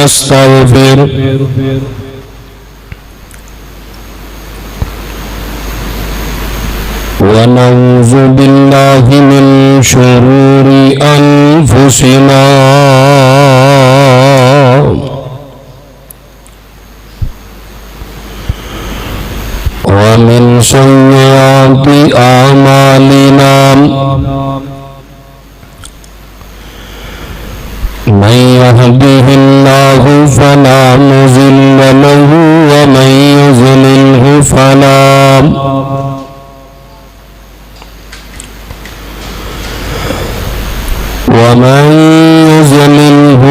ونستغفره ونعوذ بالله من شرور أنفسنا ومن سيئات أعمالنا من يهده الله فلا مضل له ومن يضلله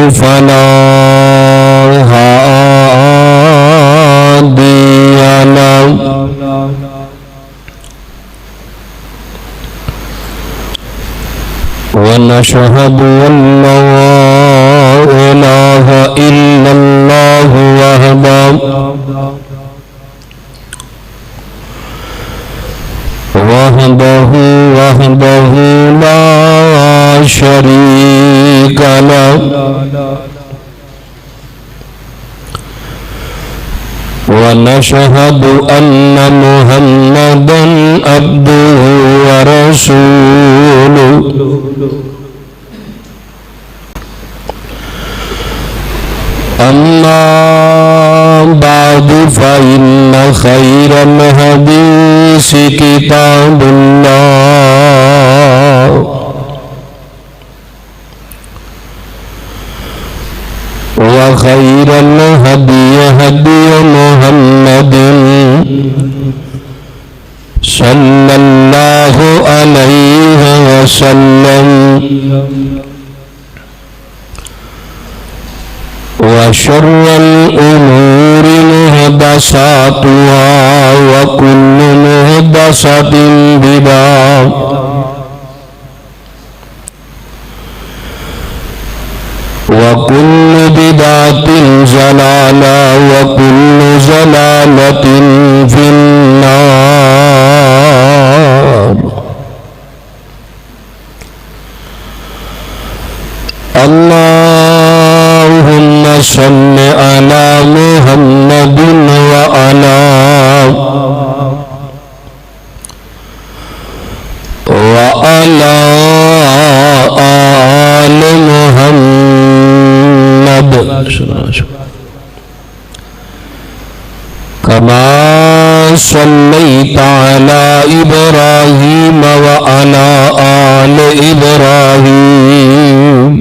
فلا هادي له ونشهد أن لا إله إلا الله وحده لا شريك له ونشهد أن محمدا عبده ورسوله أما بعد فإن خير الحديث كتاب الله وخير الهدي هدي محمد صلى الله عليه وسلم وشر الأمور محدثاتها وكل محدثة بدعة وكل بدعة ضلالة وكل ضلالة في النار. اللهم صل على محمد وعلى آل محمد كما صليت على إبراهيم وعلى آل إبراهيم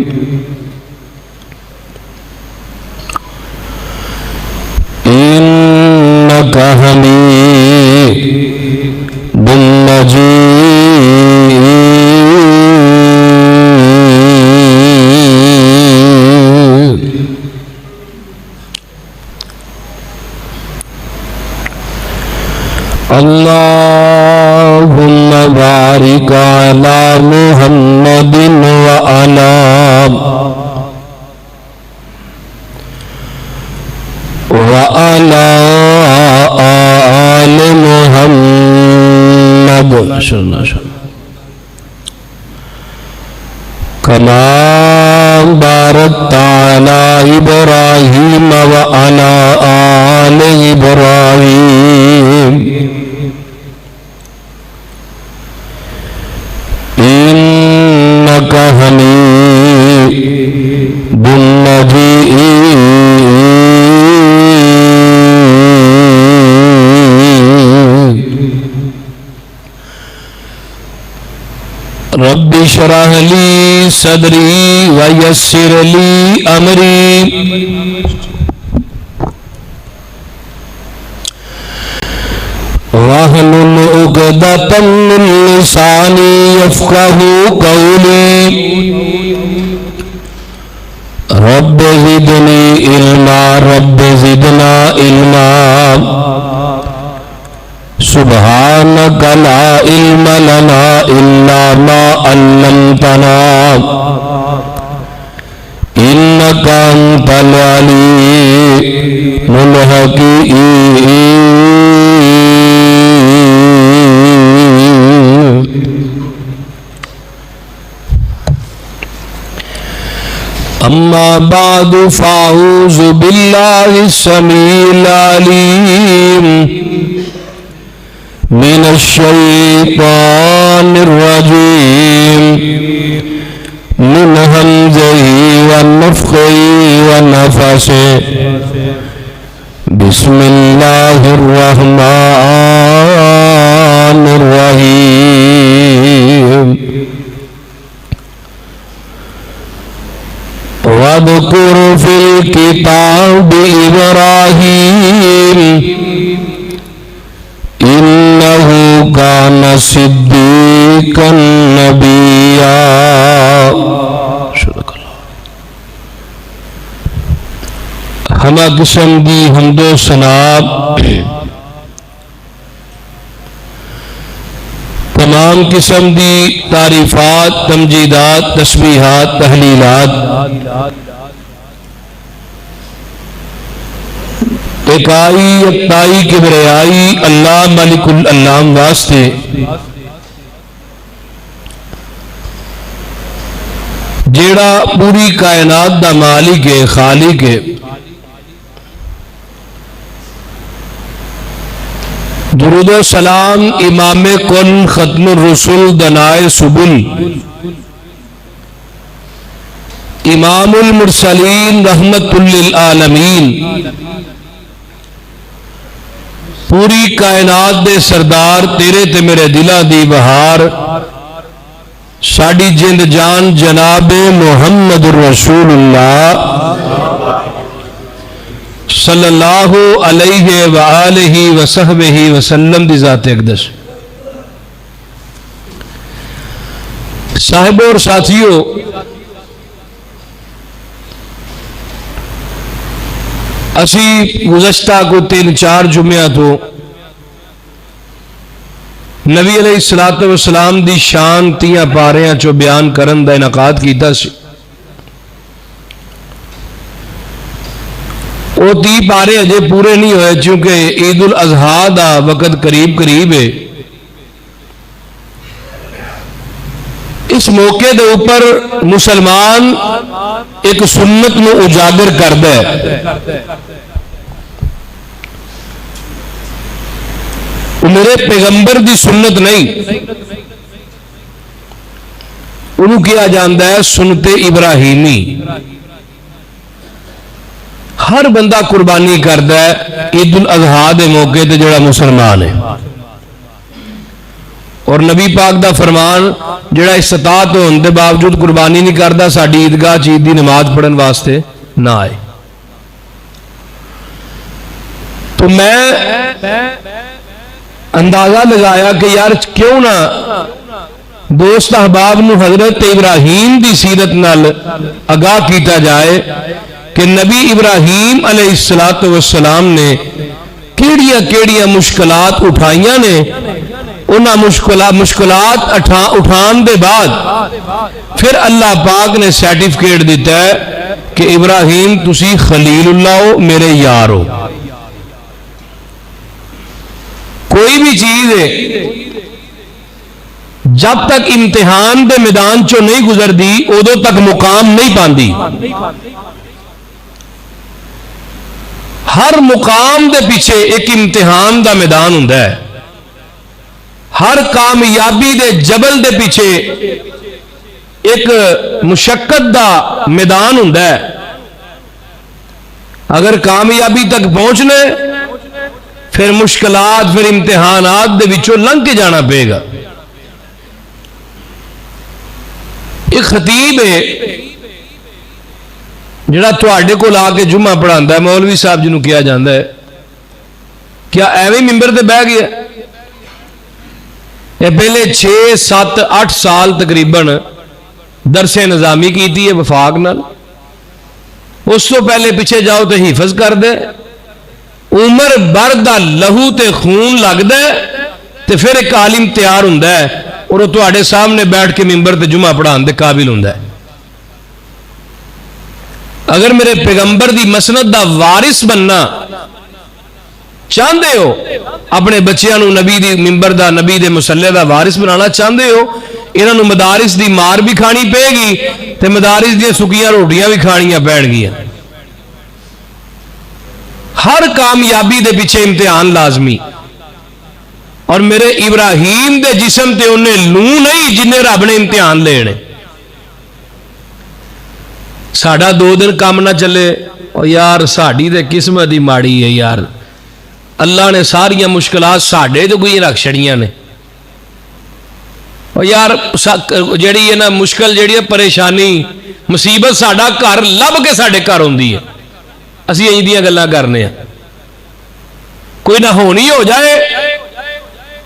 إنك حميد مجيد. اللهم بارك على محمد وعلى آل محمد كما باركت على إبراهيم وعلى آل إبراهيم إنك حميد مجيد. رب اشرح لي صدري ويسر لي أمري واحلل عقدة من لساني يفقهوا قولي. رب زدني علما رب زدنا علما سبحانك لا علم لنا إلا ما علمتنا إنك أنت العليم الحكيم. أما بعد فأعوذ بالله السميع العليم من الشيطان الرجيم من همزه ونفخه ونفثه بسم الله الرحمن الرحيم واذكر في الكتاب إبراهيم إنه كان صديقا نبيا. ہمہ قسم دی حمد و ثنا تمام قسم دی تعریفات تمجیدات تسبیحات تحلیلات ایکائی یکتائی کبریائی اللہ ملک الانام واسطے جیڑا پوری کائنات دا مالک ہے خالق ہے. درود و سلام امام کل ختم الرسل دنائے سبل امام المرسلین رحمت للعالمین پوری کائنات دے سردار تیرے تے میرے دلہ دی بہار ساڑی جند جان جناب محمد الرسول اللہ صلی اللہ علیہ وآلہ وصحبہ وسلم دی ذات اقدس. صاحب اور ساتھیوں، اسی گزشتہ کو 3-4 جمعہ تو نبی علیہ السلام دی شان 3 پاریاں چو بیان کرن دا انعقاد کیتا سی. وہ 3 پارے اجے پورے نہیں ہوئے چونکہ عید الاضحیٰ دا وقت قریب ہے. اس موقع دے اوپر مسلمان ایک سنت نو اجاگر کردا ہے. میرے پیغمبر دی سنت نہیں، انہوں کیا جاندا ہے سنت ابراہیمی. ہر بندہ قربانی کردا ہے عید الاضحیٰ دے موقع تے جڑا مسلمان ہے. اور نبی پاک دا فرمان جڑا استطاعت ہون دے باوجود قربانی نہیں کردا ساڈی عیدگاہ عید دی نماز پڑھن واسطے نہ آئے. تو میں اندازہ لگایا کہ یار کیوں نہ دوست احباب نو حضرت ابراہیم دی سیرت نال آگاہ کیتا جائے کہ نبی ابراہیم علیہ السلام نے کیڑیاں مشکلات اٹھائیاں نے. انہاں مشکلات اٹھان دے بعد پھر اللہ پاک نے سرٹیفکیٹ دیتا ہے کہ ابراہیم تسی خلیل اللہ ہو، میرے یار ہو. کوئی بھی چیز ہے جب تک امتحان دے میدان چو نہیں گزر دی ادو تک مقام نہیں پاندی. ہر مقام دے پیچھے ایک امتحان دا میدان ہوندا ہے. ہر کامیابی دے جبل دے پیچھے ایک مشقت دا میدان ہوندا ہے. اگر کامیابی تک پہنچنے پھر مشکلات پھر امتحانات دے وچوں لنگ کے جانا پے گا. ایک خطیب ہے جڑا تواڈے کول آ کے جمعہ پڑھاندا ہے، مولوی صاحب جنوں کیا جاندا ہے، کیا ایویں ممبر تے بیٹھ گیا؟ یہ پہلے 6-7-8 سال تقریباً درس نظامی کیتی ہے وفاق نال. اس تو پہلے پیچھے جاؤ تو حفظ کر دے. عمر بر دا لہو تے خون لگدا ہے تے پھر ایک عالم تیار ہوندا ہے اور وہ تواڈے سامنے بیٹھ کے ممبر تے جمعہ پڑھان دے قابل ہوندا ہے. اگر میرے پیغمبر دی مسند دا وارث بننا چاہتے ہو، اپنے بچیاں نو نبی دی ممبر دا نبی دے مسلح دا وارث بنانا چاہتے ہو، انہاں نو مدارس دی مار بھی کھانی پے گی تے مدارس دیا سکیاں روٹیاں بھی کھانیاں پین گیا. ہر کامیابی دے پیچھے امتحان لازمی. اور میرے ابراہیم دے جسم تے انہیں لو نہیں جنہیں رب نے امتحان لینے. ساڈا 2 دن کام نہ چلے اور یار ساڈی تے قسمت ہی ماڑی ہے یار. اللہ نے ساریاں مشکلات ساڈے تو کوئی رکھ چھڑیاں نے. اور یار جیڑی ہے نا مشکل جیڑی ہے پریشانی مصیبت ساڈا گھر لب کے ساڈے گھر ہوندی ہے. اسی انج دیاں گلاں کرنے ہیں. کوئی نہ ہونی ہو جائے,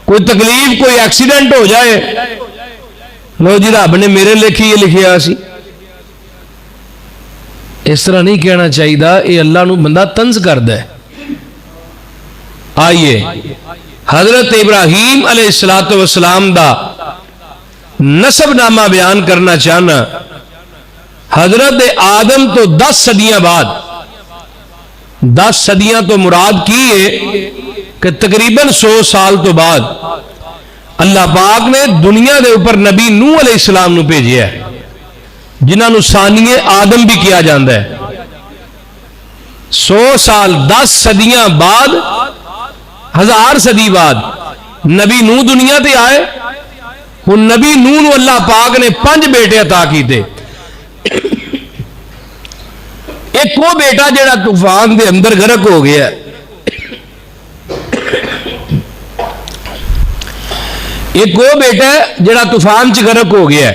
کوئی تکلیف, کوئی ایکسیڈنٹ ہو جائے, لو جی رب نے میرے لکھی یہ لکھیا سی. اس طرح نہیں کہنا چاہیے. یہ اللہ نو بندہ طنز کردا ہے. آئیے حضرت ابراہیم علیہ السلام دا نسب نامہ بیان کرنا چاہنا. حضرت آدم تو 10 صدیاں بعد, 10 صدیاں تو مراد کی ہے کہ تقریباً 100 سال تو بعد اللہ پاک نے دنیا دے اوپر نبی نوح علیہ السلام نو بھیجیا ہے, جنہاں نو ثانی آدم بھی کیا جاندہ ہے. 100 سال 10 صدیاں بعد, 1000 صدی بعد نبی نوح دنیا تے آئے. ہن نبی نوح نو اللہ پاک نے 5 بیٹے عطا کیتے. ایک وہ بیٹا جڑا طوفان دے اندر غرق ہو گیا. ایک وہ بیٹا جڑا طوفان چ غرق ہو گیا.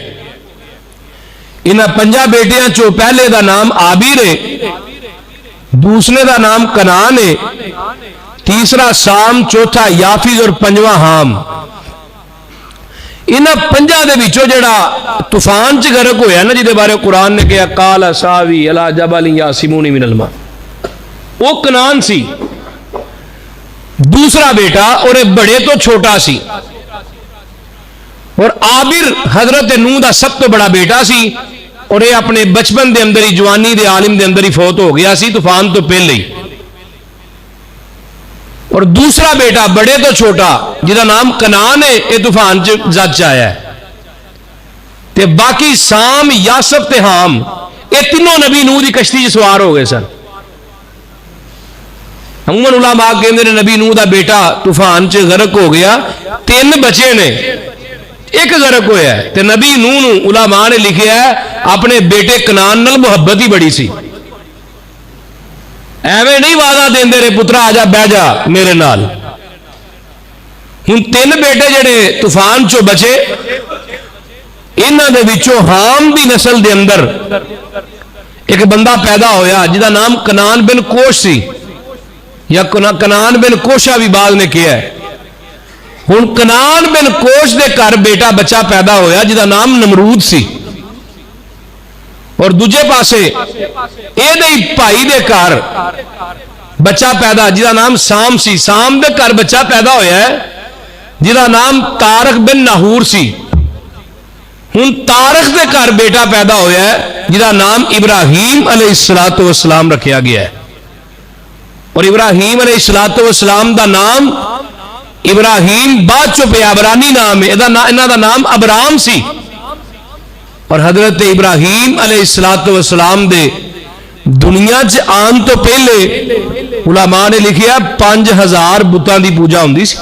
انہاں 5 بیٹیاں چو پہلے دا نام آبیر ہے, دوسرے دا نام کنان ہے, تیسرا سام, چوتھا یافیز اور 5واں حام. انہاں 5 دے وچوں جڑا طوفان چ غرق ہویا نا جدے بارے قرآن نے کہا قال ساوی الی جبل یعصمونی من الماء, وہ کنان سی. دوسرا بیٹا اور بڑے تو چھوٹا سی. اور آبر حضرت نوح دا سب تو بڑا بیٹا سی, اور یہ اپنے بچپن دے اندر ہی, جوانی دے عالم دے اندر ہی فوت ہو گیا سی طوفان تو پہلے ہی. اور دوسرا بیٹا بڑے تو چھوٹا جہاں نام کنان ہے, یہ طوفان زد آیا ہے. تے باقی سام, یاسف تے حام, یہ تینوں نبی نوح دی کشتی سوار ہو گئے سن. عموماً علماء کہندے نے نبی نوح دا بیٹا طوفان چ غرق ہو گیا, 3 بچے نے, ایک غرق ہویا ہے. تے نبی نوح نو علماء نے لکھیا ہے اپنے بیٹے کنان نال محبت ہی بڑی سی. ایویں نہیں وعدہ دیندے رہے پترا آ جا بہ جا میرے نال. ہن 3 بیٹے جڑے طوفان چو بچے, انہاں دے وچوں حام دی نسل دے اندر ایک بندہ پیدا ہویا جدا نام کنان بن کوش سی, یا کنان بن کوشا بھی بعد نے کیا ہے. ہن کنان بن کوش دے گھر بیٹا بچہ پیدا ہویا جدا نام نمرود سی. اور دوجے پاسے اے دے بھائی دے گھر بچہ پیدا جدا نام سام سی. سام دے گھر بچہ پیدا ہویا ہے جدا نام تارق بن ناہور سی. ہن تارق دے گھر بیٹا پیدا ہویا ہے جدا نام ابراہیم علیہ السلام رکھیا گیا ہے. اور ابراہیم علیہ السلام دا نام ابراہیم بعد چو پہ عبرانی نام ہے, انہاں دا نام ابرام سی. اور حضرت ابراہیم علیہ السلام دے دنیا چ آن تو پہلے علماء نے لکھیا 5000 بتاں دی پوجا ہوندی سی.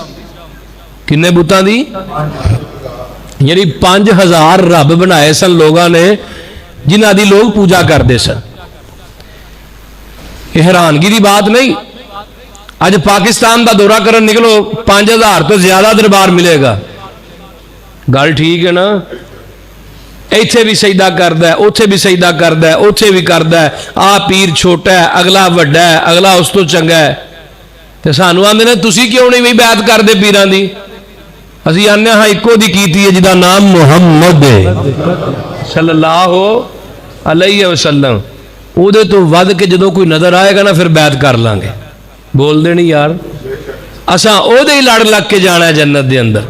کنے بتاں دی؟ یعنی 5000 رب بنائے سن لوگاں نے جنہاں دی لوگ پوجا کرتے سن. یہ حیرانگی دی بات نہیں. اج پاکستان دا دورہ کرن نکلو 5000 تو زیادہ دربار ملے گا. گل ٹھیک ہے نا؟ ایتھے بھی سجدہ کردا ہے, اوتھے بھی سجدہ کردا ہے, اوتھے بھی کردا ہے. آ پیر چھوٹا ہے, اگلا وڈا ہے, اگلا اس تو چنگا ہے. تے سانو آندے نے تسی کیوں نہیں بیعت کردے پیراں دی؟ اسی آنے ہاں اکو دی کیتی ہے جدا نام محمد صلی اللہ علیہ وسلم. او دے تو ود کے جدوں کوئی نظر آئے گا نا پھر بیعت کر لیں گے. بول دے نہیں یار, اساں او دے ہی لڑ لگ کے جانا ہے جنت دے اندر.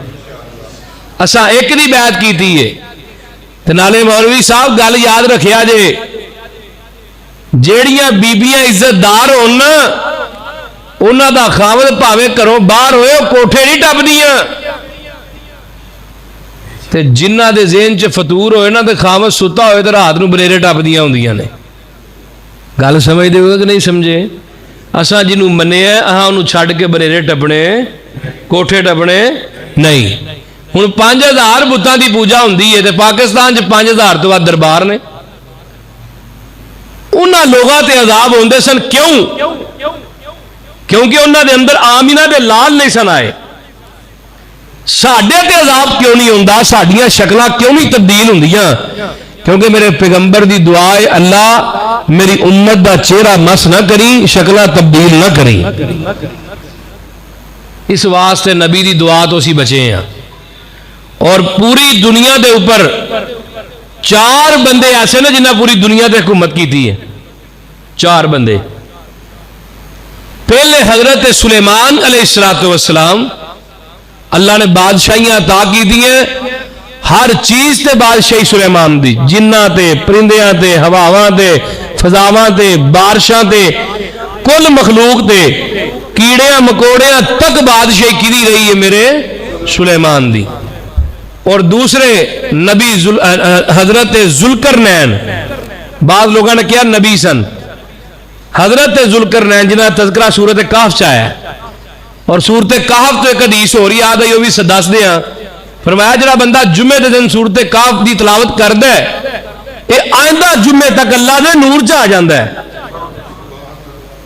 اساں ایک دی بیعت کیتی ہے. تے نالے مولوی صاحب گل یاد رکھیا جے, جیڑیاں بیبیاں عزت دار ہون انہاں دا خاوند بھاویں گھروں باہر ہوئے کوٹھے نہیں ٹپدیاں. تے جنہ دے ذہن چ فطور ہوئے نا تے خامد ستا ہوئے تے رات نو بریرے ٹپدیاں ہوندیاں نے. گل سمجھدے ہو کہ نہیں سمجھے؟ اساں جنوں منیا اہاں انہوں چھڈ کے بریرے ٹپنے کوٹھے ٹپنے نہیں. ہن 5000 بتاں دی پوجا ہوندی ہے تے پاکستان چ 5000 تو بعد دربار نے. انہاں لوگاں تے عذاب ہوندے سن کیوں؟ کیونکہ انہاں دے اندر آمینہ دے لال نہیں سن آئے. ساڈے تے عذاب کیوں نہیں ہوندا؟ ساڈیاں شکلاں کیوں نہیں تبدیل ہوندیاں؟ کیونکہ میرے پیغمبر دی دعا ہے اللہ میری امت دا چہرہ مس نہ کری، شکلاں تبدیل نہ کری. اس واسطے نبی دی دعا تو اسی بچے ہیں. اور پوری دنیا دے اوپر 4 بندے ایسے نا جنہیں پوری دنیا تے حکومت کی تھی ہے. 4 بندے. پہلے حضرت سلیمان علیہ السلام، اللہ نے بادشاہیاں عطا کی دی ہیں. ہر چیز تے بادشاہی سلیمان دی، جنہ تے، پرندیاں تے، ہواواں تے، فضاواں تے، بارشاں تے، کل مخلوق تے، کیڑیاں مکوڑیاں تک بادشاہی کی دی رہی ہے میرے سلیمان دی. اور دوسرے نبی حضرت ذوالقرنین، بعض لوگوں نے کیا نبی سن. حضرت ذوالقرنین جنہاں تذکرہ سورت کہف چاہیا ہے، اور سورت کہف تو ایک حدیث ہو رہی آدھا یہ بھی دس دیا. فرمایا جڑا بندہ جمعے دے دن سورت کہف دی تلاوت کردا ہے یہ آئندہ جمعے تک اللہ دے نور چ آ جاندا ہے.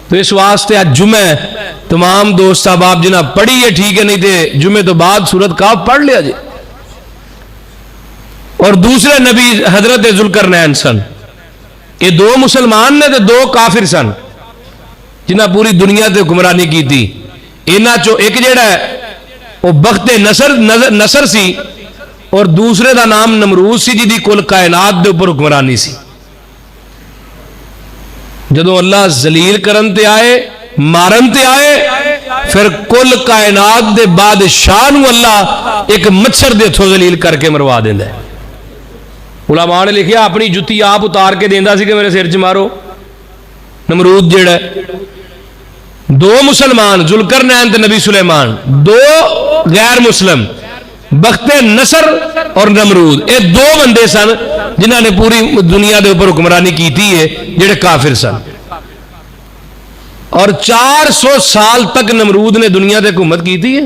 تو اس واسطے آج جمعہ تمام دوست احباب جنہاں پڑھی ہے ٹھیک ہے، نہیں تے جمعے تو بعد سورت کہف پڑھ لیا جی. اور دوسرے نبی حضرت ذوالقرنین سن. یہ 2 مسلمان نے تے 2 کافر سن جنہاں پوری دنیا تے حکمرانی کی تھی. انہاں چو ایک جڑا ہے وہ بخت نصر سی، اور دوسرے دا نام نمرود سی جی کل کائنات دے اوپر حکمرانی سی. جدو اللہ ذلیل کرن تے آئے، مارن تے آئے، پھر کل کائنات دے بادشاہ نو اللہ ایک مچھر دے تھو ذلیل کر کے مروا دیندا ہے. علماء نے لکھیا اپنی جتی آپ اتار کے دیندا سی کہ میرے سر چ مارو. نمرود جڑا ہے 2 مسلمان ذوالقرنین تے نبی سلیمان، 2 غیر مسلم بخت نصر اور نمرود. یہ 2 بندے سن جنہاں نے پوری دنیا دے اوپر حکمرانی کی تھی ہے جڑے کافر سن. اور 400 سال تک نمرود نے دنیا تے حکومت کی تھی ہے.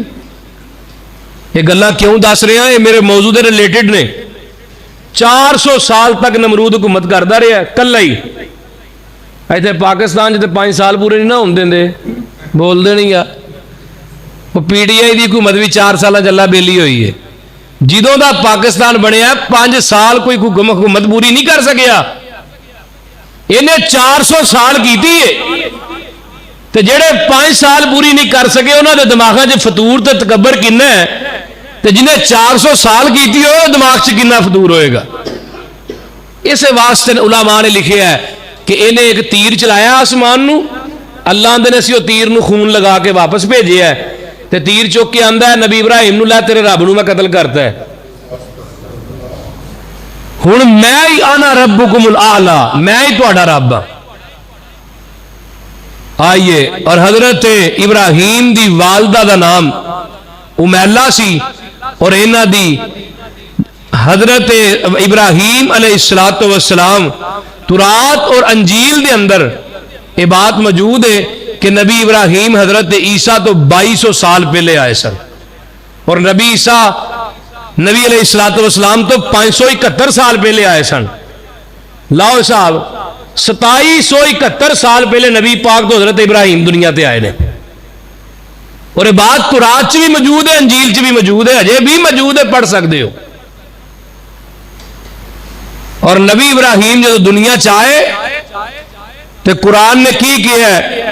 یہ گلاں کیوں دس رہے ہیں؟ یہ میرے موضوع دے ریلیٹڈ نے. 400 سال تک نمرود حکومت کرتا رہا کلا ہی. ایتھے پاکستان جتے 5 سال پورے نہیں نہ ہون دیندے، بول دے نہیں. وہ پی ڈی آئی دی حکومت بھی 4 سالہ چلا بیلی ہوئی ہے. جدوں دا پاکستان بنیا 5 سال کوئی حکومت پوری نہیں کر سکیا. انہیں 400 سال کیتی ہے تے جڑے 5 سال پوری نہیں کر سکے انہاں دے دماغاں 'چ فطور تے تکبر کنا ہے، تے جنہیں 400 سال کیتی ہو دماغ 'چ کنا فطور ہوئے گا. اس واسطے علماء نے لکھیا ہے کہ انہیں ایک تیر چلایا آسمان نو، اللہ نے سی تیر نو خون لگا کے واپس بھیجیا ہے. تے تیر چوک کے آندا ہے نبی ابراہیم نو، لے تیرے رب نو میں قتل کرتا ہے. ہن میں ہی آنا ربکم الاعلی، میں ہی تہاڈا رب ہاں. آئیے. اور حضرت ابراہیم دی والدہ دا نام امیلہ سی، اور انہاں دی حضرت ابراہیم علیہ السلام تورات اور انجیل دے اندر یہ بات موجود ہے کہ نبی ابراہیم حضرت عیسیٰ تو 2200 سال پہلے آئے سن، اور نبی عیسیٰ نبی علیہ السلام تو 571 سال پہلے آئے سن. لاؤ صاحب 2771 سال پہلے نبی پاک تو حضرت ابراہیم دنیا تے آئے نے. اور یہ بات تورات چ بھی موجود ہے، انجیل چ بھی موجود ہے، اجے بھی موجود ہے، پڑھ سکتے ہو. اور نبی ابراہیم جب دنیا چاہے تو قرآن نے کی کیا ہے؟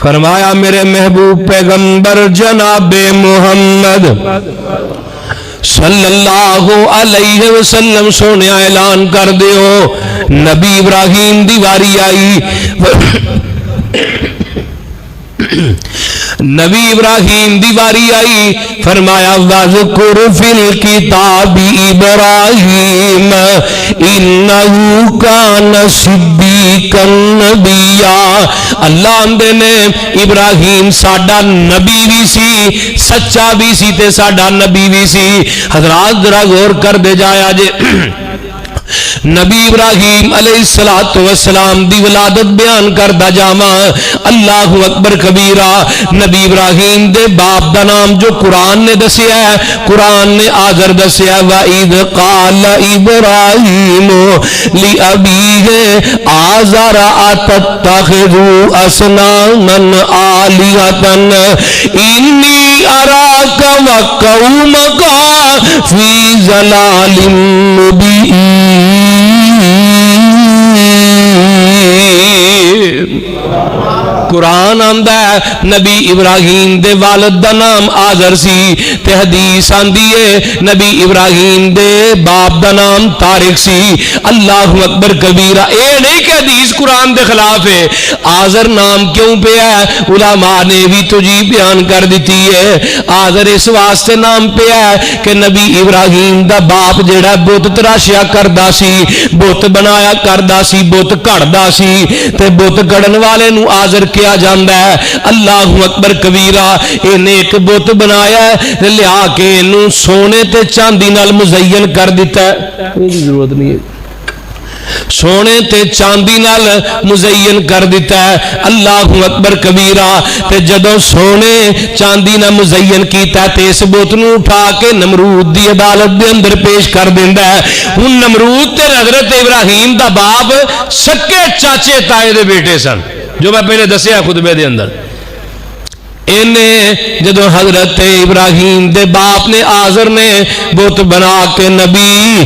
فرمایا میرے محبوب پیغمبر جناب محمد صلی اللہ علیہ وسلم سونے اعلان کر دیو نبی ابراہیم دی واری آئی. نبی ابراہیم دی باری آئی، فرمایا وَذْكُرْ فِي الْكِتَابِ إِبْرَاهِيمَ إِنَّهُ كَانَ صِدِّيقًا نَبِيًّا۔ اللہ آندے نے ابراہیم ساڈا نبی بھی سی، سچا بھی سی تے ساڈا نبی بھی سی۔ حضرات ذرا غور کر دے جایا جے نبی ابراہیم علیہ السلام دی ولادت بیان کردہ جاواں، اللہ اکبر کبیرہ۔ نبی ابراہیم دے باپ دا نام جو قرآن نے دسیا ہے، قرآن نے آذر دسیا ہے، وَإِذْ قَالَ إِبْرَاهِيمُ لِأَبِيهِ آذَرَ أَتَتَّخِذُ أَصْنَامًا آلِهَةً إِنِّي أَرَاكَ وَقَوْمَكَ فِي ضَلَالٍ مُبِينٍ۔ قرآن آندا ہے نبی ابراہیم دے والد دا نام آذر سی، تے حدیث آندی ہے نبی ابراہیم دے باپ دا نام طارق سی۔ اللہ اکبر کبیرہ۔ اے نہیں کہ حدیث قرآن دے خلاف ہے، آذر نام کیوں پہ ہے؟ علماء نے بھی تجھے بیان کر دیتی ہے۔ آذر اس واسطے نام پہ ہے کہ نبی ابراہیم دا باپ جڑا بت تراشیا کردا سی، بت بنایا کردا سی، بت کڑدا سی، تے بت کڑن والے نو آذر کیا جاندا ہے۔ اللہ اکبر کبیرہ۔ انہیں ایک بت بنایا ہے، لیا کے انہوں سونے تے چاندی نال مزین کر دیتا ہے، کوئی ضرورت نہیں ہے، سونے تے چاندی نال مزین کر دیتا ہے۔ اللہ اکبر کبیرہ۔ تے جدوں سونے چاندی نال مزین کیتا تے اس بت نو اٹھا کے نمرود دی عدالت دے اندر پیش کر دیندا ہے۔ ہن نمرود تے حضرت ابراہیم دا باپ سکے چاچے تائے دے بیٹے سن، جو میں پہلے دسیا خطبے دے اندر۔ انہیں جدو حضرت ابراہیم دے باپ نے آذر نے بت بنا کے نبی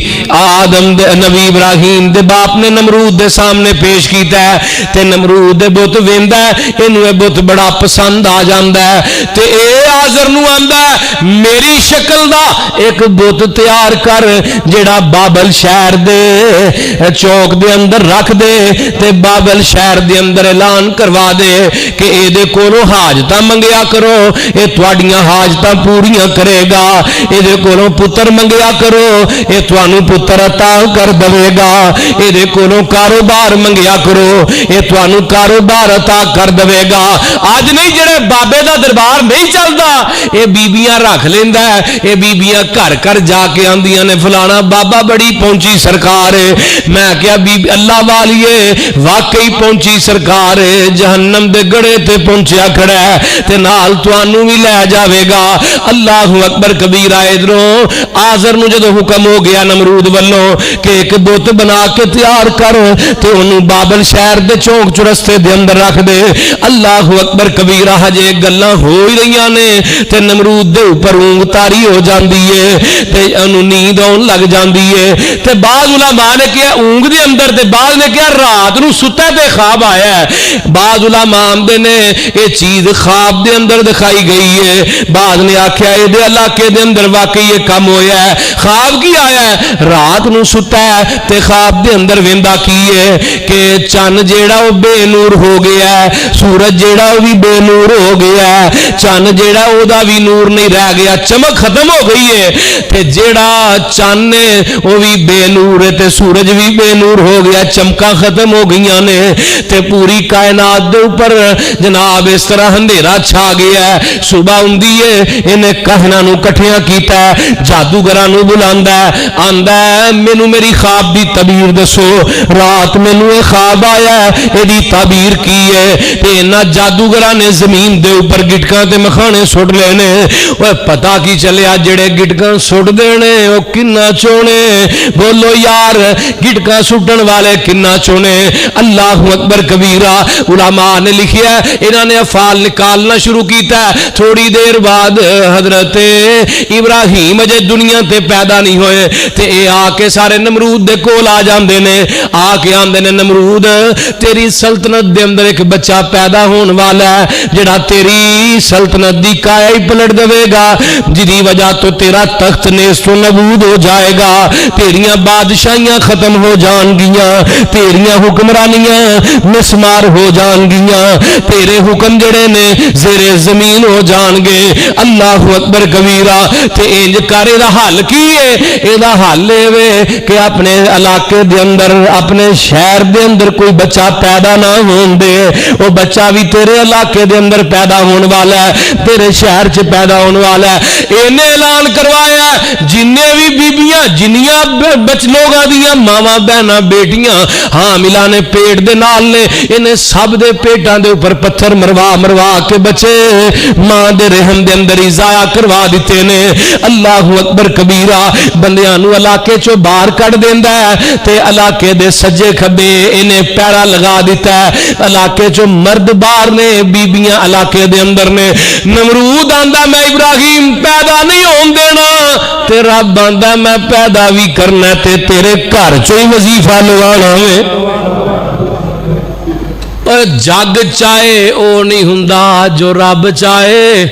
ابراہیم دے باپ نے نمرود دے سامنے پیش کیتا ہے، تے نمرود دے بت ویندا ہے، انہوں بت بڑا پسند آ جاندا ہے، تے اے آذر نو آندا ہے میری شکل دا ایک بت تیار کر جڑا بابل شہر دے چوک دے اندر رکھ دے، تے بابل شہر دے اندر اعلان کروا دے کہ اے دے کولوں حاجتاں منگیا کرو، اے تواڈیاں حاجتاں پوریاں کرے گا، اے دے کولوں پتر منگیا کرو، اے تانوں پتر عطا کر دے گا، اے دے کولوں کاروبار منگیا کرو، اے تانوں کاروبار عطا کر دے گا۔ آج نہیں جڑے بابے دا دربار نہیں چلدا، اے بیبیاں رکھ لیندا ہے، اے بیبیاں گھر گھر جا کے آندیاں نے فلانا بابا بڑی پہنچی سرکار ہے۔ میں کیا بی اللہ والیے واقعی پہنچی سرکار ہے، جہنم دے گڑے تے پہنچیا کھڑا ہے، تے نال توانوں بھی لے جاوے گا۔ اللہ اکبر کبیرہ۔ ادھروں آذر نو جدو حکم ہو گیا نمرود والوں کہ ایک بت بنا کے تیار کر تے انہوں بابل شہر دے چوک چرستے دے اندر رکھ دے۔ اللہ اکبر کبیرہ۔ ہجے گلاں ہو ہی رہیاں نے تے نمرود دے اوپر اونگ تاری ہو جاندی ہے تے انہوں نیند آن لگ جاندی ہے، تے بعض علماء نے کیا اونگ دے اندر، تے بعض نے کیا رات نو ستا تے خواب آیا ہے۔ بعض علماء آندے نے یہ چیز خواب دے اندر دکھائی گئی ہے، بعد نے آکھیا اے دے علاقے دے اندر واقعی یہ کم ہویا ہے۔ خواب کی آیا ہے؟ رات نو ستا ہے تے خواب دے اندر ویندا کی ہے کہ چن جیڑا وہ بے نور ہو گیا ہے، سورج جیڑا وہ بھی بے نور ہو گیا ہے، چن جیڑا او دا بھی نور نہیں رہ گیا، چمک ختم ہو گئی ہے، تے جیڑا چن نے وہ بھی بے نور ہے تے سورج بھی بے نور ہو گیا، چمکاں ختم ہو گئیاں نے، تے پوری کائنات دے اوپر جناب اس طرح اندھیرا چھا گیا ہے۔ صبح ہوندی ہے، انہیں کہنا نو کٹھیاں کیتا ہے، جادوگراں نو بلاندا ہے، آندا ہے مینوں میری خواب دی تعبیر دسو، رات مینوں یہ خواب آیا ہے، ایدی تعبیر کی ہے۔ تے انہاں جادوگراں نے زمین دے اوپر گٹکاں تے مکھانے سٹ لینے، اوے پتہ کی چلیا جڑے گٹکاں سٹ دینے او کنا چونے، بولو یار گٹکاں سٹن والے کنا چونے۔ اللہ اکبر کبیرہ۔ علماء نے لکھیا ہے انہاں نے افعال نکالنا شروع کیتا ہے۔ تھوڑی دیر بعد حضرت ابراہیم اجے دنیا تے پیدا نہیں ہوئے تے اے آ کے سارے نمرود دے کول آ جاندے نے، آ کے آندے نے نمرود تیری سلطنت دے اندر ایک بچہ پیدا ہون والا ہے جڑا تیری سلطنت دی کایا ہی پلٹ دے گا، جدی وجہ تو تیرا تخت نیست و نبود ہو جائے گا، تیریاں بادشاہیاں ختم ہو جان گیاں، تیریاں حکمرانیاں مسمار ہو جان گیاں، تیرے حکم جڑے نے میرے زمین ہو جان گے. اللہ اکبر کبیرہ. تے انج کر دا حل کی ہے؟ اے دا حل اے کہ اپنے علاقے دے اندر اپنے شہر دے اندر کوئی بچہ پیدا نہ ہون دے. وہ بچہ بھی تیرے علاقے دے اندر پیدا ہون والا ہے, تیرے شہر چ پیدا ہون والا ہے. انہیں اعلان کروایا جننے بھی بیبیاں جنیاں لوگاں دیاں ماواں بہناں بیٹیاں حاملاں نے پیٹ دے نال نے انہیں سب دے پیٹاں دے اوپر پتھر مروا مروا کے بچے ماں دے رحم دے اندر ہی ضائع کروا دیتے نے. اللہ اکبر کبیرہ. بندیاں نو علاقے چوں باہر کڈ دیندا ہے تے علاقے دے سجے کھبے انہیں پیرا لگا دیتا ہے. علاقے چوں مرد باہر نے, بیبیاں علاقے دے اندر نے. نمرود آندا میں ابراہیم پیدا نہیں ہون دینا, تے رب آندا میں پیدا بھی کرنا تے تیرے گھر چوں ہی وظیفہ لوانا ہے. اور جگ چاہے او نہیں ہوندا جو رب چاہے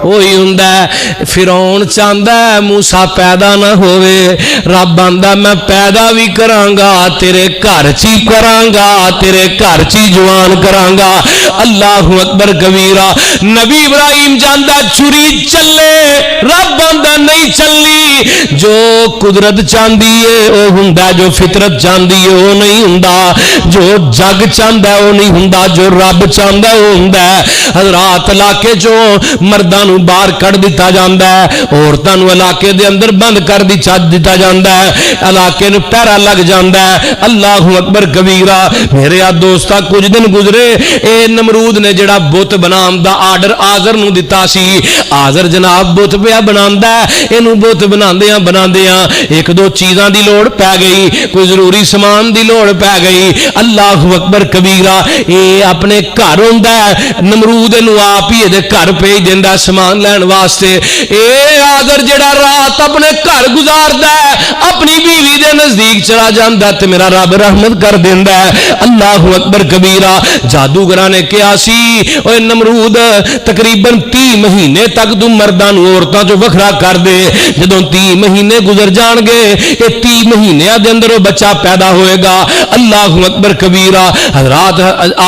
وہی ہوندا ہے. فرعون چاہندا ہے موسیٰ پیدا نہ ہوئے, رب آندا میں پیدا بھی کرانگا تیرے گھر چی کرانگا, تیرے گھر چی جوان کرانگا. اللہ اکبر کبیرہ. نبی ابراہیم جاندا چھری چلے, رب آندا نہیں چلنی. جو قدرت چاندی ہے وہ ہوندا, جو فطرت چاندی ہے وہ نہیں ہوندا, جو جگ چاہندا ہے وہ نہیں ہوندا, جو رب چاہندا ہے وہ ہوندا ہے. حضرات علاقے چوں مرداں باہر کر دیتا جاندا ہے, عورتاں نو علاقے دے اندر بند کر دیتا جاندا ہے, علاقے نو پہرا لگ جاندا ہے. اللہ اکبر کبیرہ. میرے دوستا کچھ دن گزرے, اے نمرود نے جڑا بت بنان دا آرڈر آزر نو دتا سی, آزر جناب بت پیا بناندا ہے. اینو بت بناندیاں ایک دو چیزاں دی لوڑ پی گئی, کوئی ضروری سامان دی لوڑ پی گئی. اللہ اکبر کبیرہ. اے اپنے گھر ہوندا ہے, نمرود نو آپ ہی دے گھر بھیج دیندا سامان لین واسطے. اے آدر جڑا رات اپنے گھر گزاردا ہے, اپنی بیوی دے نزدیک چلا جاندا تے میرا رب رحمت کر دیندا ہے. اللہ اکبر کبیرہ. جادوگراں نے کہا سی اوے نمرود تقریباً 30 مہینے تک تو مرداں نوں عورتاں چوں وکھرا کر دے. جدوں 30 مہینے گزر جان گے اے 30 مہینیاں دے اندر وہ بچہ پیدا ہوئے گا. اللہ اکبر کبیرہ. حضرات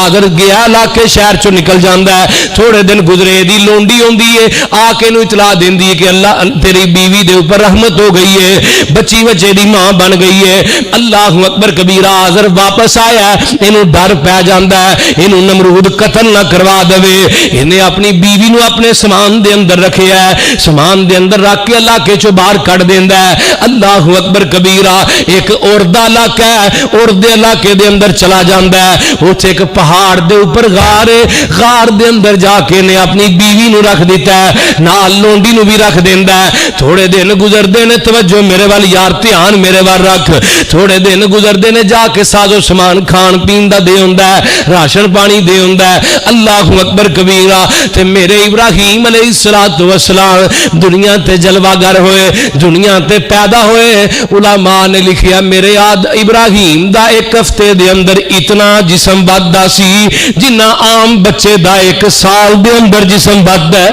آدر گیا علاقے شہر چوں نکل جاندا ہے. تھوڑے دن گزرے دی لونڈی ہوندی ہے, آ کے نو اطلاع دیندی ہے کہ اللہ تیری بیوی دے اوپر رحمت ہو گئی ہے, بچی بچے دی ماں بن گئی ہے. اللہ اکبر کبیرہ. آزر واپس آیا, اینو ڈر پی جاندا ہے اینو نمرود قتل نہ کروا دے. انہیں اپنی بیوی نو اپنے سامان دے اندر رکھیا ہے, سامان دے اندر رکھ کے علاقے چوں باہر کڈ دیندا ہے. اللہ اکبر کبیرہ. ایک اوردا علاقہ ہے, اردے علاقے دے اندر چلا جاندا ہے. اوتھے ایک پہاڑ دے اوپر غار ہے, غار دے اندر جا کے نے اپنی بیوی نو رکھ دیتا ہے, نال لونڈی نو بھی رکھ دیندا ہے. تھوڑے دن گزردے نے, توجہ میرے وال یار, دھیان میرے وال رکھ. تھوڑے دن گزردے نے, جا کے سازو سامان کھان پین دا دے ہوندا ہے, راشن پانی دے ہوندا ہے. اللہ اکبر کبیرہ. تے میرے ابراہیم علیہ السلام دنیا تے جلوہ گر ہوئے, دنیا تے پیدا ہوئے. علماء نے لکھیا میرے یاد ابراہیم دا ایک ہفتے دے اندر اتنا جسم بددا سی جنہ عام بچے دا ایک سال دے اندر جسم بد ہے.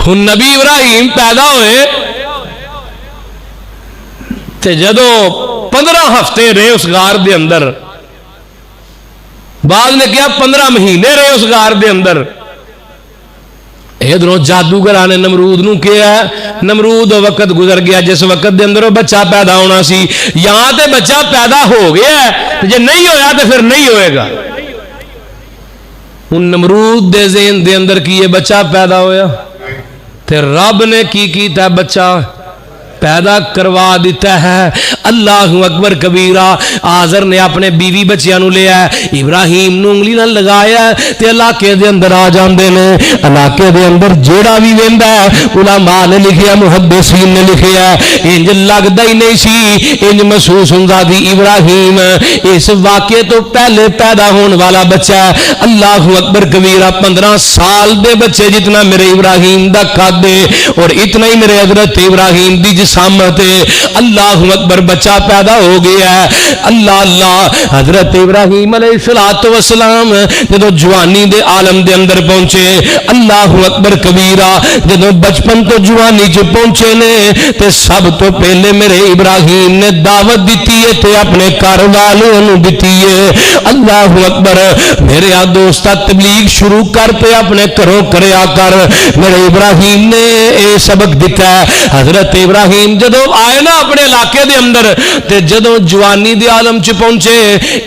ہن نبی ابراہیم پیدا ہوئے تے جدو 15 ہفتے رہے اس غار دے اندر, بعض نے کیا 15 مہینے رہے اس غار دے اندر. ادھروں جادوگراں نے نمرود نو کیا, نمرود وقت گزر گیا جس وقت دے اندر وہ بچہ پیدا ہونا سی. یہاں تے بچہ پیدا ہو گیا ہے, جے نہیں ہویا تو پھر نہیں ہوئے گا. ان نمرود دے ذہن دے اندر کی یہ بچہ پیدا ہویا, تے رب نے کی کیتا, بچہ پیدا کروا دیتا ہے. اللہ اکبر کبیرہ. آزر نے اپنے بیوی بچیاں نو لیا, ابراہیم نو انگلی نہ لگایا تے علاقے دے اندر آ جاندے نے. علاقے دے اندر جیڑا بھی ویندا ہے, علماء نے لکھیا, محدثین نے لکھیا, انج لگدا ہی نہیں سی, انج محسوس ہوندا دی ابراہیم اس واقعے تو پہلے پیدا ہون والا بچہ ہے. اللہ اکبر کبیرہ. 15 سال دے بچے جتنا میرے ابراہیم دا قد ہے, اور اتنا ہی میرے حضرت ابراہیم دی سامت اللہ اکبر بچہ پیدا ہو گیا ہے اللہ اللہ حضرت ابراہیم علیہ السلام جدو جوانی دے عالم دے اندر پہنچے اللہ اکبر کبیرہ جدو بچپن تو جوانی چ پہنچے نے تے سب تو پہلے میرے ابراہیم نے دعوت دیتی ہے تے اپنے گھر والوں دیتی ہے اللہ اکبر میرے دوستا تبلیغ شروع کر تے اپنے گھروں کریا کر میرے ابراہیم نے اے سبق دیتا ہے حضرت ابراہیم جدو آئے نا اپنے علاقے دے اندر تے جدو جوانی دے عالم چ پہنچے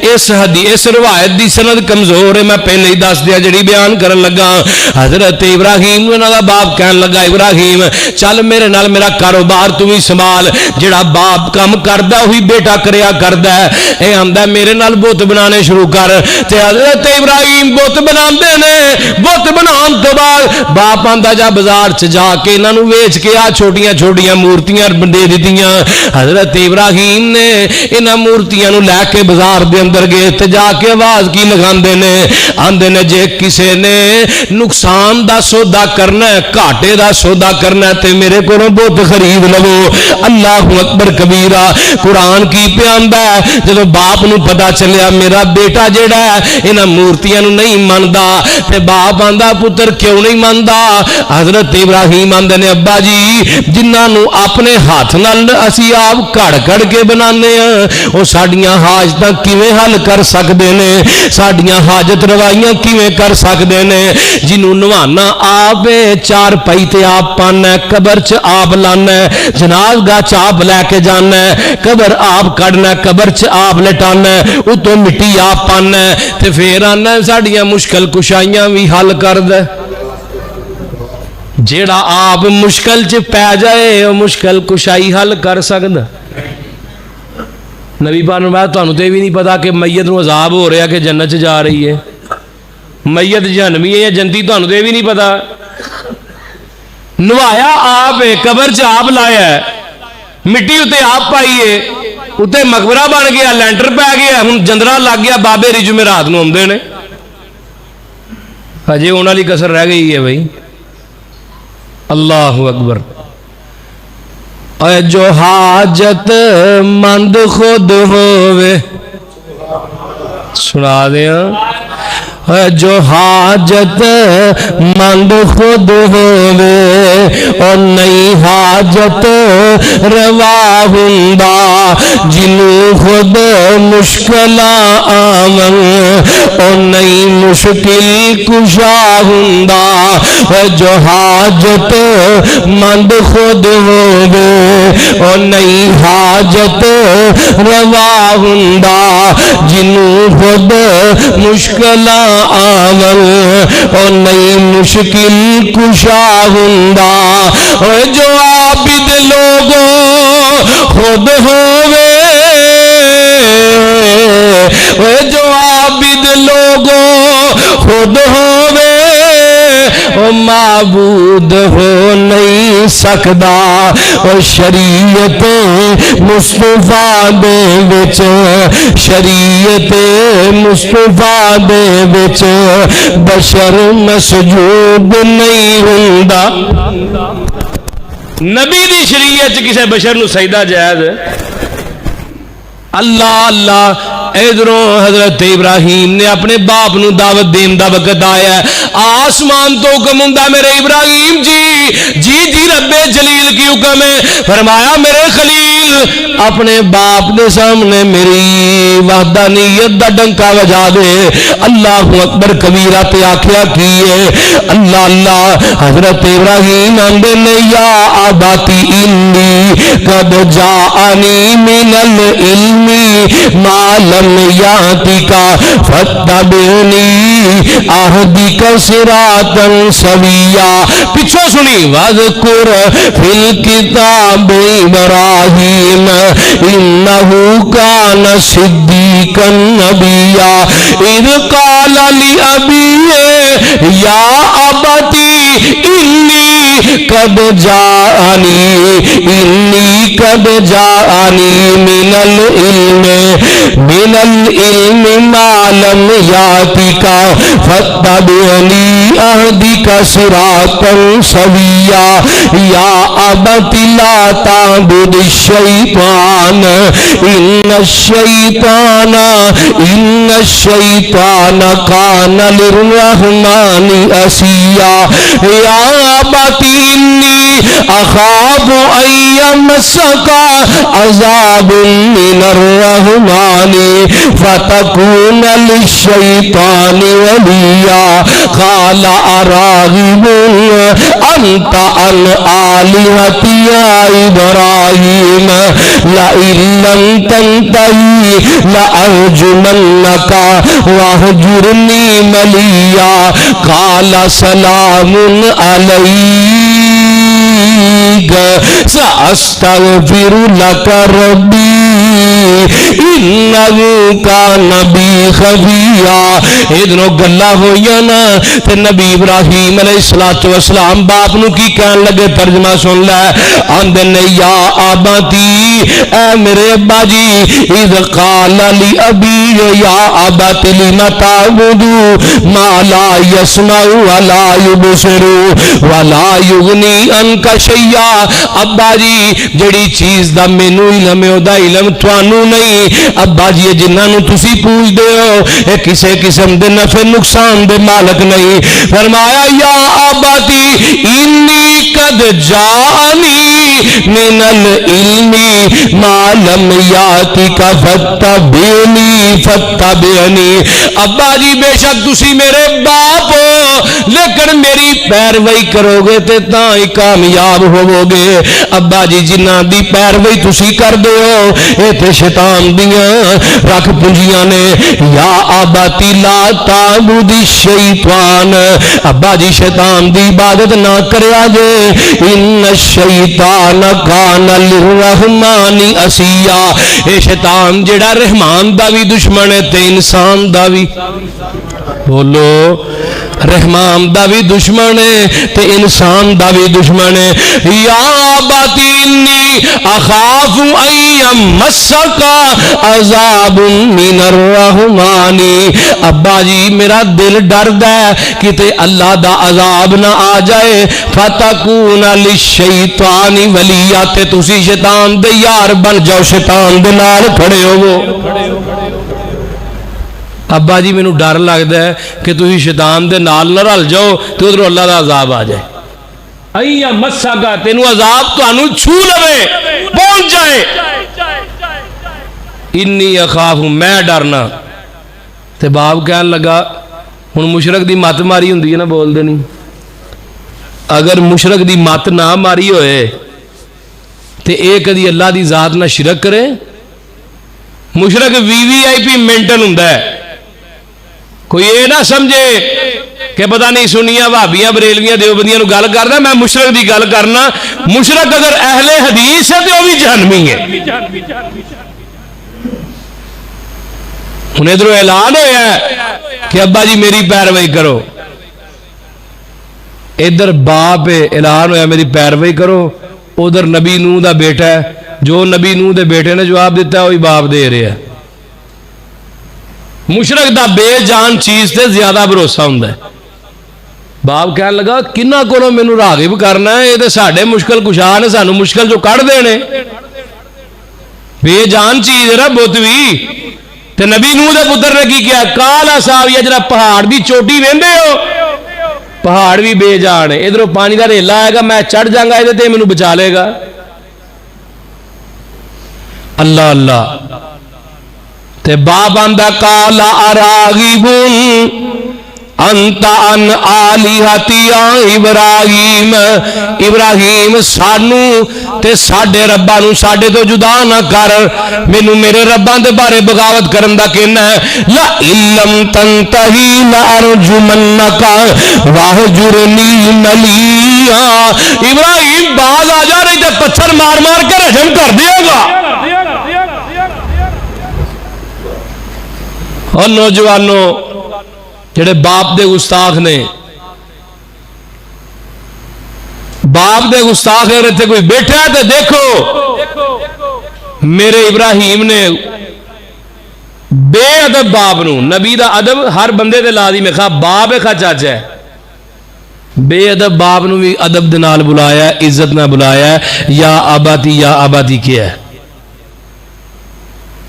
اس روایت دی سند کمزور ہے میں پہلے ہی دس دیا جڑی بیان کرن لگا حضرت ابراہیم انہاں دا باپ کہن لگا ابراہیم چل میرے نال میرا کاروبار تو بھی سنبھال جڑا باپ کام کردا وہی بیٹا کریا کردا ہے اے آندا میرے نال بت بنانے شروع کر تے حضرت ابراہیم بت بناندے نے بت بنان تو بعد باپ آندا جا بازار چ جا کے انہاں نو ویچ کے آ چھوٹیاں چھوٹیاں مورتیاں دے دتیاں حضرت ابراہیم نے انہاں مورتیاں نو لے کے بازار دے اندر گئے تے جا کے آواز کی لگاندے نے آندے نے جے کسے نے نقصان دا سودا کرنا ہے گھاٹے دا سودا کرنا ہے تے میرے کولوں بت خرید لو اللہ اکبر کبیرہ قرآن کی پہ آندا ہے جدو باپ نو پتا چلیا میرا بیٹا جیڑا ہے انہاں مورتیاں نو نہیں مندا تے باپ آندا پتر کیوں نہیں مندا حضرت ابراہیم آندے نے ابا جی جنہاں نو اپنے ہاتھ نال اسی آپ کڑ کڑ کے بنانے ہیں وہ ساڈیاں حاجتاں کیویں حل کر سکدے نے ساڈیاں حاجت روائیاں کیویں کر سکدے نے جنوں نوانا آپ چار پائی تے آپ پانا قبر چ آپ لانا جناز گاہ چ آپ لے کے جانا قبر آپ کڈنا قبر چ آپ لٹانا اتوں مٹی آپ پانا تے پھر آنا ساڈیاں مشکل کشائیاں بھی حل کر دے جیڑا آپ مشکل چ پی جائے وہ مشکل کشائی حل کر سکدا نبی پاک نے بات تانوں تے بھی نہیں پتا کہ میت نو عذاب ہو رہا کہ جنت چ جا رہی ہے میت جہنمی ہے یا جنتی تانوں تے بھی نہیں پتا نوایا آپ قبر چ آپ لایا ہے مٹی اتنے آپ پائیے اتنے مقبرہ بن گیا لینٹر پی گیا ہوں جندرا لگ گیا بابے ری جمعرات نو آتے ہیں ہجے انہوں والی کسر رہ گئی ہے بھائی اللہ اکبر اے جو حاجت مند خود ہووے سنا دیا جو حاجت مند خود ہووے اور نئی حاجت روا ہوندا جنوں خود مشکل آون اور نئی مشکل کشا ہوندا جو حاجت مند خود ہووے اور نئی حاجت روا ہوندا جنوں خود مشکل آون اور نئی مشکل کشا ہوندا جو عابد لوگوں خود ہووے جو عابد لوگوں خود ہووے معبود ہو نہیں سکدا اور شریعت مصطفیٰ دے وچ شریعت مصطفیٰ دے وچ بشر مسجود نہیں ہوندا نبی دی شریعت کسے بشر نو سجدہ جائز اللہ اللہ ادھروں حضرت ابراہیم نے اپنے باپ نو دعوت دین دا وقت آیا ہے آسمان تو حکم ہوندا میرے ابراہیم جی رب جلیل کی حکم ہے فرمایا میرے خلیل اپنے باپ دے سامنے میری وحدانیت دا ڈنکا وجا دے اللہ اکبر کبیرہ تے آکھیا کیے اللہ اللہ حضرت ابراہیم آندے نے یا آباتی انی قد جاءنی من العلم ما لم یاتک فتبعنی اہدک صراطا سویا پیچھو سنی واذکر فی الکتاب ابراہیم انہ کان صدیقا نبیا اذ قال لأبیہ یا ابتی انی قد جاءنی من العلم ما لم یاتک فاتبعنی اہدک صراطا سویا یا ابت لا تعبد الشیطان ان الشیطان کان للرحمن عصیا یا ابت انی اخاف ان یمسک عذاب من الرحمن فتکون للشیطان ولیا قال اراغب انت عن آلہتی یا ابراہیم لئن لم تنتہی لأرجمنک واہجرنی ملیا قال سلام علیک سأستغفر لک ربی انہو کان بی خفیا. ادھروں گلا ہوئی نا تے نبی ابراہیم علیہ السلام باپ نو کی کہن لگے, ترجمہ سن لے. آندے نے یا آباتی, اے میرے ابا جی, اذ قال لی ابی یا آبات لما تعبد ما لا یسمع ولا یبصر ولا یغنی عنک شیئا. ابا جی جڑی چیز دا مینوں علم ہے دا علم تانوں نہیں. ابا جی جنہاں نوں تسی پوچھدے ہو اے کسے قسم دے نفع نقصان دے مالک نہیں. فرمایا یا آباتی انی قد جانی من العلم ما لم یاتک فاتبعنی. ابا جی بے شک تسی میرے باپ ہو لیکن میری پیروی کرو گے تے تاں ہی کامیاب ہوو گے. ابا جی جنہ دی پیروی تسی کر دے ہو اے تے شیطان دیاں رکھ پنجیاں نے. یا آباتی لا تعبد الشیطان, ابا جی شیطان دی عبادت نہ کریا جے. ان الشیطان کان للرحمن عصیا. اے شیطان جڑا رحمان دا بھی دشمن ہے تے انسان دا بھی, بولو, رحمان دا بھی دشمن ہے تے انسان دا بھی دشمن ہے. یا باتی انی اخاف ان یمسک عذاب من الرحمن. ابا جی میرا دل ڈردا ہے کتے اللہ دا عذاب نہ آ جائے. فتکون للشیطان ولیا, تے تسی شیطان دے یار بن جاؤ, شیطان دے نال کھڑے ہوو. ابا جی مینوں ڈر لگدا ہے کہ تسی شیطان دے نال نہ رل جاؤ تے ادھروں اللہ دا عذاب آ جائے. ایا مساگا تینوں عذاب تانوں چھو لوے پہنچ جائے. انی اخاف, میں ڈرنا. تے باپ کہن لگا ہن مشرک دی مت ماری ہوندی ہے نا, بول دے نہیں. اگر مشرک دی مت نہ ماری ہوئے تے اے کدی اللہ دی ذات نہ شرک کرے. مشرک VVIP مینٹن ہوندا ہے. کوئی یہ نہ سمجھے کہ پتہ نہیں سنیاں بھابیاں بریلویاں دیوبندیاں نو گل کرنا, میں مشرک دی گل کرنا. مشرک اگر اہل حدیث ہے تو وہ بھی جہنمی ہے. انہیں ادھر اعلان ہویا ہے کہ ابا جی میری پیروی کرو. ادھر باپ اعلان ہویا میری پیروی کرو, ادھر نبی نوح دا بیٹا ہے. جو نبی نوح دے بیٹے نے جواب دیتا ہے وہی باپ دے رہے ہیں. مشرک دا بے جان چیز تے زیادہ بھروسہ ہوندا ہے. باپ کہنے لگا کنہ کولوں مینوں راغب کرنا ہے, یہ تے ساڈے مشکل کشا نے, سانوں مشکل جو کڈ دینے. بے جان چیز ہے نا بت بھی. تے نبی نوح دے پتر نے کی کیا, کالا ساویہ جڑا پہاڑ دی چوٹی ویندے ہو, پہاڑ بھی بے جان ہے. ادھروں پانی دا ریلا آئے گا, میں چڑھ جاؤں گا ادھر تے مینوں بچا لے گا. اللہ اللہ. تے باپ آندا کالا اراغب انت عن آلہتی یا ابراہیم. ابراہیم سانو تے ساڈے رباں نو ساڈے تو جدا نہ کر. مینوں میرے رباں دے بارے بغاوت کرن دا کہنا ہے. لا لم تنتہی لارجمنک واہجرنی ملیا. ابراہیم باز آ جا رہی تے پتھر مار مار کے رجم کر دے گا. اور نوجوانوں جڑے باپ دے گستاخ نے, باپ دے گستاخ اگر اتنے کوئی بیٹھا ہے تو دیکھو میرے ابراہیم نے بے ادب باپ نو، نبی دا ادب ہر بندے دے لازم ہے، خواہ باپ ہے خواہ چاچا ہے، بے ادب باپ نو بھی ادب دے نال بلایا ہے، عزت نہ بلایا ہے، یا آباتی کیا ہے۔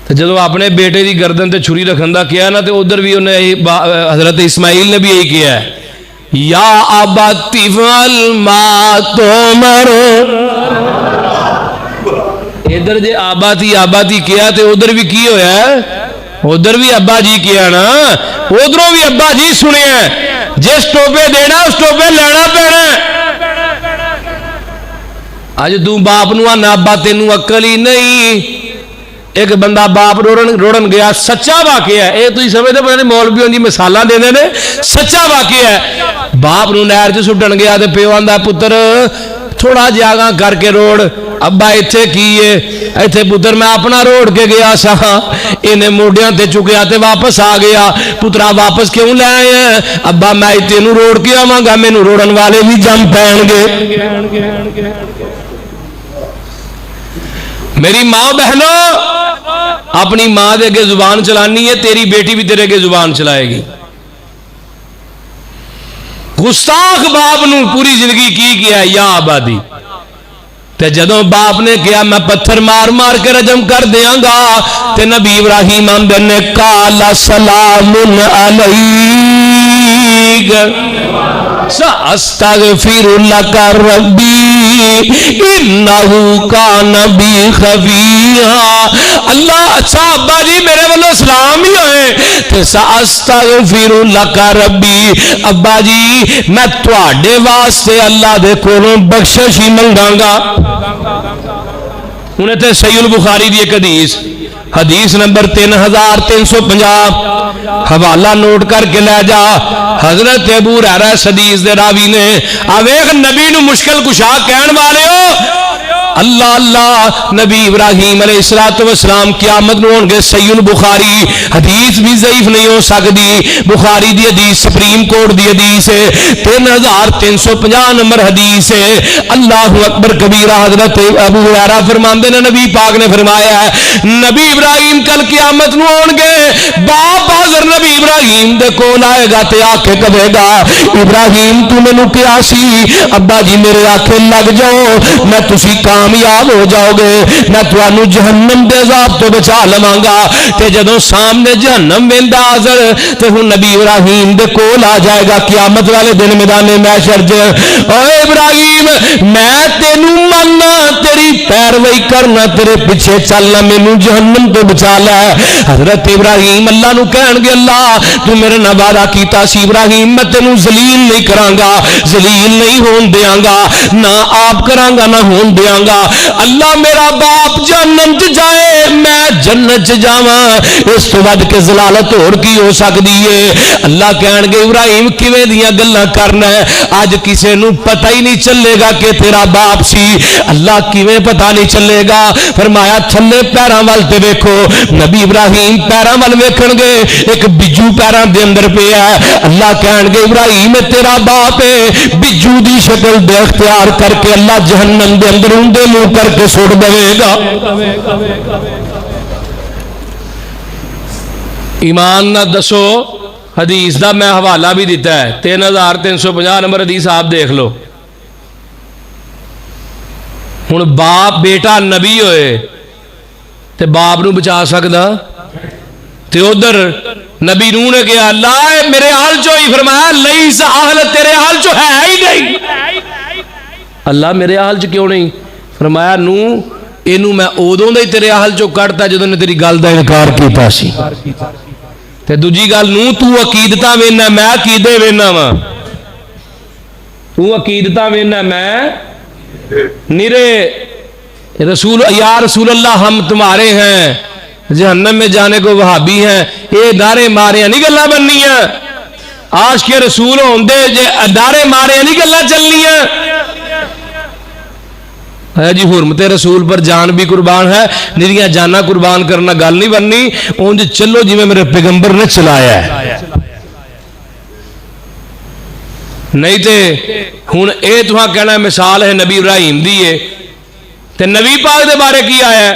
جدو اپنے بیٹے دی گردن تے چھری رکھن دا کیا نا، تے ادھر بھی انہیں حضرت اسماعیل نے بھی یہی کیا ہے، یا آباتی فعل ما تؤمر، ادھر جے آباتی کیا تے ادھر بھی کی ہویا ہے، ادھر بھی ابا جی کیا نا، ادھروں بھی ابا جی سنے ہیں، جس ٹوپے دینا اس ٹوپے لینا پینا۔ اج تو باپ نو آنا ابا تینوں عقل ہی نہیں۔ ایک بندہ باپ روڑن گیا، سچا واقعہ ہے، یہ تھی سمجھتے پتہ نہیں مولوی ان کی مثالاں دے دے، سچا واقعہ ہے۔ باپ نو نہر چ سٹن گیا تے پیو آندا پتر تھوڑا جاگا کر کے روڑ، ابا ایتھے کی ہے، ایتھے پتر میں اپنا روڑ کے گیا سا، انہیں موڈیاں تے چکیا تے واپس آ گیا، پترا واپس کیوں لے آئے ہیں؟ ابا میں تینوں روڑ کے آواں گا، مینوں روڑن والے بھی جم پین گے۔ میری ماں بہنوں، اپنی ماں دے کے زبان چلانی ہے، تیری بیٹی بھی تیرے کے زبان چلائے گی۔ گستاخ باپ نو پوری زندگی کی کیا ہے یا آبادی، تے جدوں باپ نے کیا میں پتھر مار مار کے رجم کر دیاں گا، تے نبی ابراہیم آندے نے قال سلام علیک ساستغفر لک ربی انہ کان بی خفیا۔ اللہ اچھا ابا جی میرے والوں سلام ہی ہوئے، تے ساستغفر لک ربی، ابا جی میں تواڈے واسطے اللہ دے کولوں بخشش ہی منگاں گا۔ انہیں تے صحیح البخاری دی ایک حدیث نمبر 3350، حوالہ نوٹ کر کے لے جا، حضرت ابو ہریرہ حدیث دے راوی نے آویخ نبی نو مشکل کشا کہن والے ہو، اللہ اللہ نبی ابراہیم علیہ السلام قیامت نو ہون گے، صحیح البخاری حدیث بھی ضعیف نہیں ہو سکتی، بخاری دی حدیث سپریم کورٹ دی حدیث ہے، 3350 نمبر حدیث ہے۔ اللہ اکبر کبیرہ، حضرت ابو ہریرہ فرماندے نے نبی پاک نے فرمایا ہے نبی ابراہیم کل قیامت نو ہون گے، باپ حاضر نبی ابراہیم دے کول آئے گا تے آ کے کہے گا ابراہیم تو مینوں کیا سی؟ ابا جی میرے آکھے لگ جاؤ میں تسی کامیاب ہو جاؤ گے، میں تانوں جہنم دے عذاب تو بچا لواں گا۔ تے جدوں سامنے جہنم ویندا حاضر تے ہن نبی ابراہیم دے کول آ جائے گا قیامت والے دن میدان محشر ج، اوے ابراہیم میں تینوں مننا، تیری پیروی کرنا، تیرے پیچھے چلنا، مینوں جہنم تو بچا لے۔ حضرت ابراہیم اللہ نو کہن گے اللہ تو میرے نال وعدہ کیتا سی ابراہیم میں تینوں ذلیل نہیں کراں گا، ذلیل نہیں ہون دیاں گا، نہ آپ کراں گا نہ ہون دیاں گا۔ اللہ میرا باپ جہنم چ جائے میں جنت چ جاواں، اس تو ود کے ذلالت اور کی ہو سکتی ہے؟ اللہ کہن گے ابراہیم کیویں دیاں گلاں کرنا ہے، اج کسے نو پتہ ہی نہیں چلے گا کہ تیرا باپ سی۔ اللہ کیویں پتہ نہیں چلے گا؟ فرمایا تھلے پیراں ول تے ویکھو، نبی ابراہیم پیراں ول ویکھن گے، ایک بجو پیراں دے اندر پیا ہے۔ اللہ کہن گے ابراہیم تیرا باپ ہے، بجو دی شکل دے اختیار کر کے اللہ جہنم دے اندر اونڈے منہ کر کے سٹ دے گا۔ ایمان نہ دسو، حدیث دا میں حوالہ بھی دیتا ہے 3350 نمبر حدیث، آپ دیکھ لو۔ ہن باپ بیٹا نبی ہوئے تے باپ نو بچا سکدا؟ تے ادھر نبی نوح نے کہا اللہ میرے حال چو ہی، فرمایا لیس اہل، تیرے حال چو ہے ہی نہیں۔ اللہ میرے حال چ کیوں نہیں؟ فرمایا نوح اینو میں ادوں دے تیرے حال چو کڈتا جدوں نے تیری گل دا انکار کیتا سی۔ تے دوجی گل نوح تو عقیدتاں وینا میں عقیدے وینا وا، تو عقیدتاں وینا میں نیرے رسول یا رسول اللہ ہم تمہارے ہیں، جہنم میں جانے کو وہابی ہیں، یہ نعرے مارے نہیں گلاں بننیاں، عاشق رسول ہوندے جے نعرے مارے نہیں گلاں چلنیاں۔ ہے جی حرمت رسول پر جان بھی قربان ہے، نریاں جانا قربان کرنا گل نہیں بننی، اونج چلو جی میں میرے پیغمبر نے چلایا ہے، نہیں تے ہن اے تہاں کہنا مثال ہے نبی ابراہیم دی ہے تے نبی پاک دے بارے کی آیا ہے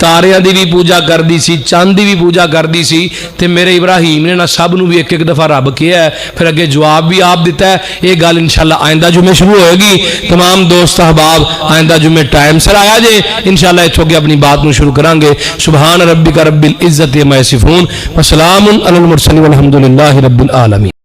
ਤਾਰਿਆਂ ਦੀ ਵੀ ਪੂਜਾ ਕਰਦੀ ਸੀ, ਚੰਦ ਦੀ ਵੀ ਪੂਜਾ ਕਰਦੀ ਸੀ, ਤੇ ਮੇਰੇ ਇਬਰਾਹੀਮ ਨੇ ਨਾ ਸਭ ਨੂੰ ਵੀ ਇੱਕ ਇੱਕ ਦਫਾ ਰੱਬ ਕਿਹਾ ਹੈ, ਫਿਰ ਅੱਗੇ ਜਵਾਬ ਵੀ ਆਪ ਦਿੱਤਾ ਹੈ। یہ گل انشاءاللہ آئندہ جمعے شروع ہوئے گی. تمام دوست احباب آئندہ جمعے ٹائم سر آیا جے، انشاءاللہ اتھوں کے اپنی بات نو شروع کریں گے. سبحان ربک رب العزت عما یصفون وسلام علی المرسلین والحمد للہ رب العالمین.